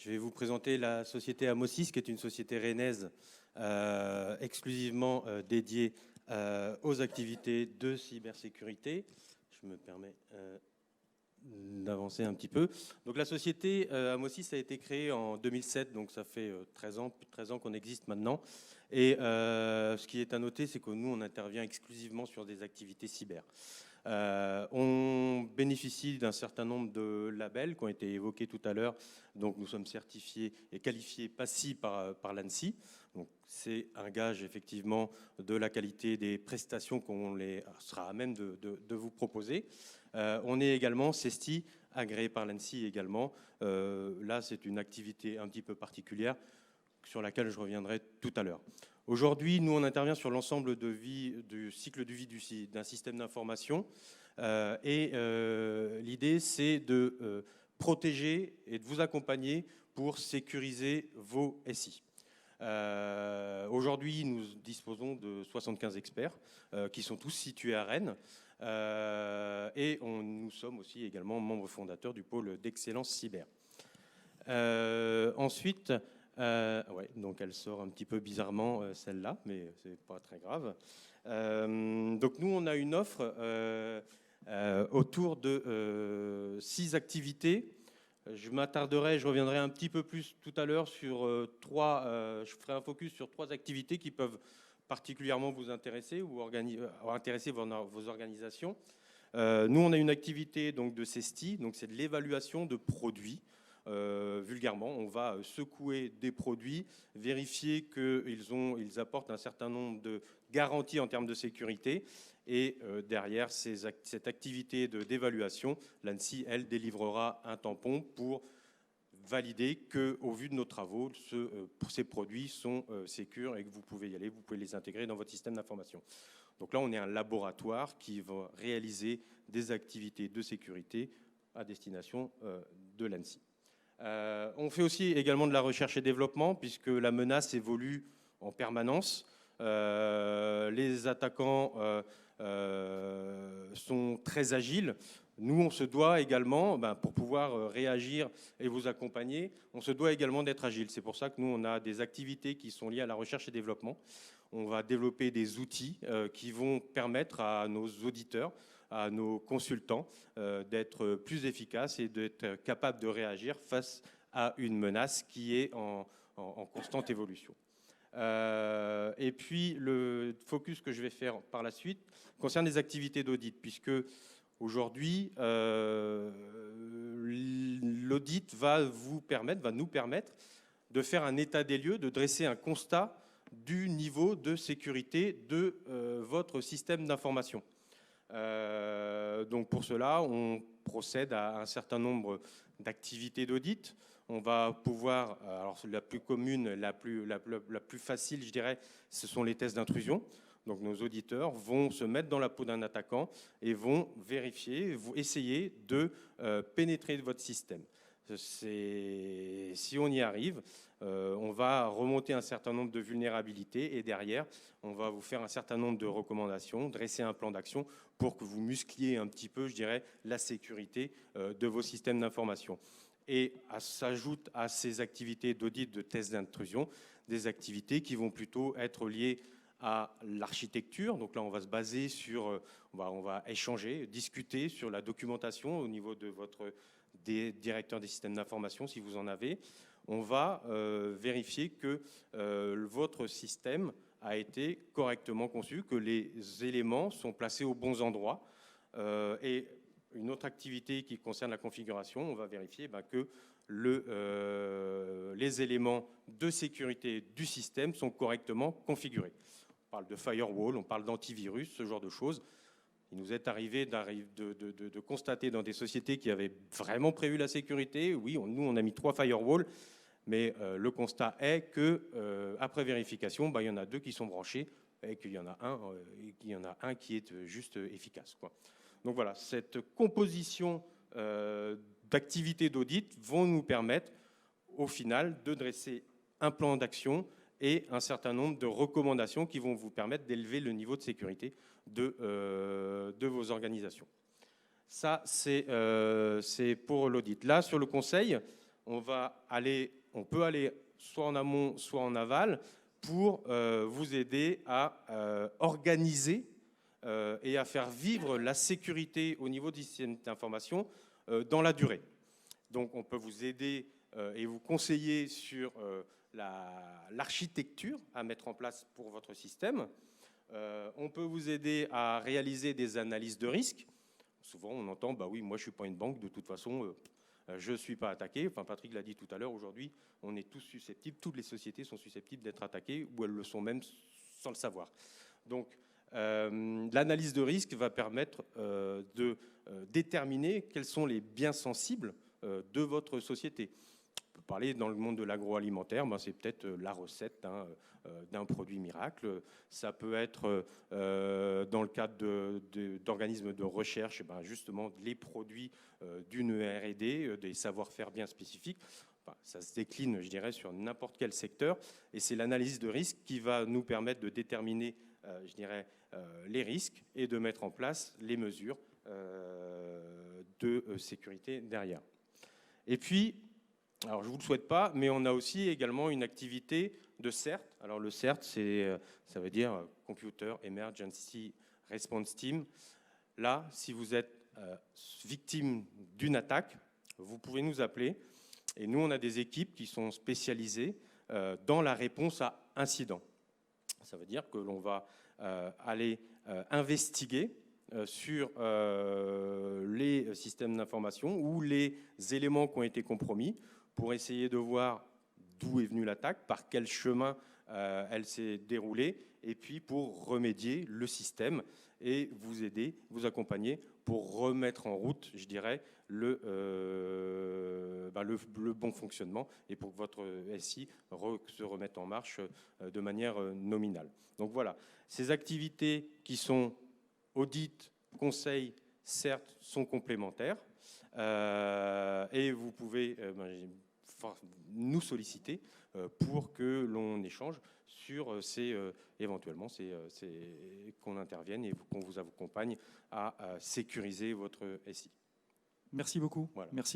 Je vais vous présenter la société Amosis, qui est une société rennaise exclusivement dédiée aux activités de cybersécurité. Je me permets d'avancer un petit peu. Donc la société Amosis a été créée en 2007, donc ça fait 13 ans qu'on existe maintenant. Et ce qui est à noter, c'est que nous, on intervient exclusivement sur des activités cyber. On bénéficie d'un certain nombre de labels qui ont été évoqués tout à l'heure. Donc nous sommes certifiés et qualifiés PASI par l'ANSSI. Donc c'est un gage effectivement de la qualité des prestations qu'on sera à même de vous proposer. On est également CESTI, agréé par l'ANSSI également. Là, c'est une activité un petit peu particulière sur laquelle je reviendrai tout à l'heure. Aujourd'hui, nous, on intervient sur l'ensemble du cycle de vie d'un système d'information. L'idée, c'est de protéger et de vous accompagner pour sécuriser vos SI. Aujourd'hui, nous disposons de 75 experts qui sont tous situés à Rennes. Nous sommes aussi également membres fondateurs du pôle d'excellence cyber. Ensuite, ouais, donc elle sort un petit peu bizarrement celle-là, mais c'est pas très grave. Donc nous, on a une offre autour de 6 activités. Je m'attarderai, je reviendrai un petit peu plus tout à l'heure sur je ferai un focus sur 3 activités qui peuvent particulièrement vous intéresser ou intéresser vos organisations. Nous, on a une activité donc, de CESTI, donc c'est de l'évaluation de produits. Vulgairement, on va secouer des produits, vérifier qu'ils apportent un certain nombre de garanties en termes de sécurité. Et derrière cette activité d'évaluation, l'ANSSI, elle, délivrera un tampon pour valider qu'au vu de nos travaux, ces produits sont sécures et que vous pouvez y aller, vous pouvez les intégrer dans votre système d'information. Donc là, on est un laboratoire qui va réaliser des activités de sécurité à destination de l'ANSSI. On fait aussi également de la recherche et développement puisque la menace évolue en permanence. Les attaquants sont très agiles. Nous, on se doit également, pour pouvoir réagir et vous accompagner, on se doit également d'être agile. C'est pour ça que nous, on a des activités qui sont liées à la recherche et développement. On va développer des outils qui vont permettre à nos auditeurs, à nos consultants d'être plus efficaces et d'être capables de réagir face à une menace qui est en constante évolution. Et puis, le focus que je vais faire par la suite concerne les activités d'audit, puisque aujourd'hui, l'audit va nous permettre de faire un état des lieux, de dresser un constat du niveau de sécurité de votre système d'information. Donc pour cela, on procède à un certain nombre d'activités d'audit. On va pouvoir, alors la plus commune, la plus facile, je dirais, ce sont les tests d'intrusion. Donc nos auditeurs vont se mettre dans la peau d'un attaquant et vont vérifier, essayer de pénétrer votre système. Si on y arrive, on va remonter un certain nombre de vulnérabilités et derrière, on va vous faire un certain nombre de recommandations, dresser un plan d'action pour que vous muscliez un petit peu, je dirais, la sécurité de vos systèmes d'information. Et s'ajoutent à ces activités d'audit, de tests d'intrusion, des activités qui vont plutôt être liées à l'architecture. Donc là, on va se baser sur, on va échanger, discuter sur la documentation au niveau de votre directeur des systèmes d'information, si vous en avez. On va vérifier que votre système a été correctement conçu, que les éléments sont placés aux bons endroits. Et une autre activité qui concerne la configuration, on va vérifier que les éléments de sécurité du système sont correctement configurés. On parle de firewall, on parle d'antivirus, ce genre de choses. Il nous est arrivé de constater dans des sociétés qui avaient vraiment prévu la sécurité. Oui, nous, on a mis 3 firewalls, mais le constat est qu'après vérification, il y en a 2 qui sont branchés et qu'il y en a un qui est juste efficace, quoi. Donc voilà, cette composition d'activités d'audit vont nous permettre, au final, de dresser un plan d'action et un certain nombre de recommandations qui vont vous permettre d'élever le niveau de sécurité de vos organisations. Ça, c'est pour l'audit. Là, sur le conseil, on peut aller soit en amont, soit en aval pour vous aider à organiser et à faire vivre la sécurité au niveau du système d'information dans la durée. Donc, on peut vous aider et vous conseiller sur l'architecture à mettre en place pour votre système. On peut vous aider à réaliser des analyses de risque. Souvent, on entend, bah oui, moi, je ne suis pas une banque, de toute façon, je ne suis pas attaqué. Enfin, Patrick l'a dit tout à l'heure, aujourd'hui, on est tous susceptibles, toutes les sociétés sont susceptibles d'être attaquées, ou elles le sont même sans le savoir. Donc, l'analyse de risque va permettre de déterminer quels sont les biens sensibles de votre société. On peut parler dans le monde de l'agroalimentaire, ben c'est peut-être la recette d'un produit miracle. Ça peut être dans le cadre d'organismes de recherche, ben justement les produits d'une R&D, des savoir-faire bien spécifiques. Enfin, ça se décline, je dirais, sur n'importe quel secteur. Et c'est l'analyse de risque qui va nous permettre de déterminer, je dirais, les risques et de mettre en place les mesures de sécurité derrière. Et puis, alors je ne vous le souhaite pas, mais on a aussi également une activité de CERT. Alors le CERT, ça veut dire Computer Emergency Response Team. Là, si vous êtes victime d'une attaque, vous pouvez nous appeler. Et nous, on a des équipes qui sont spécialisées dans la réponse à incident. Ça veut dire que l'on va aller investiguer sur les systèmes d'information ou les éléments qui ont été compromis pour essayer de voir d'où est venue l'attaque, par quel chemin elle s'est déroulée, et puis pour remédier le système et vous aider, vous accompagner pour remettre en route, je dirais, le bon fonctionnement et pour que votre SI se remette en marche de manière nominale. Donc voilà, ces activités qui sont audit, conseil, certes, sont complémentaires et vous pouvez nous solliciter pour que l'on échange sur éventuellement qu'on intervienne et qu'on vous accompagne à sécuriser votre SI. Merci beaucoup. Voilà. Merci.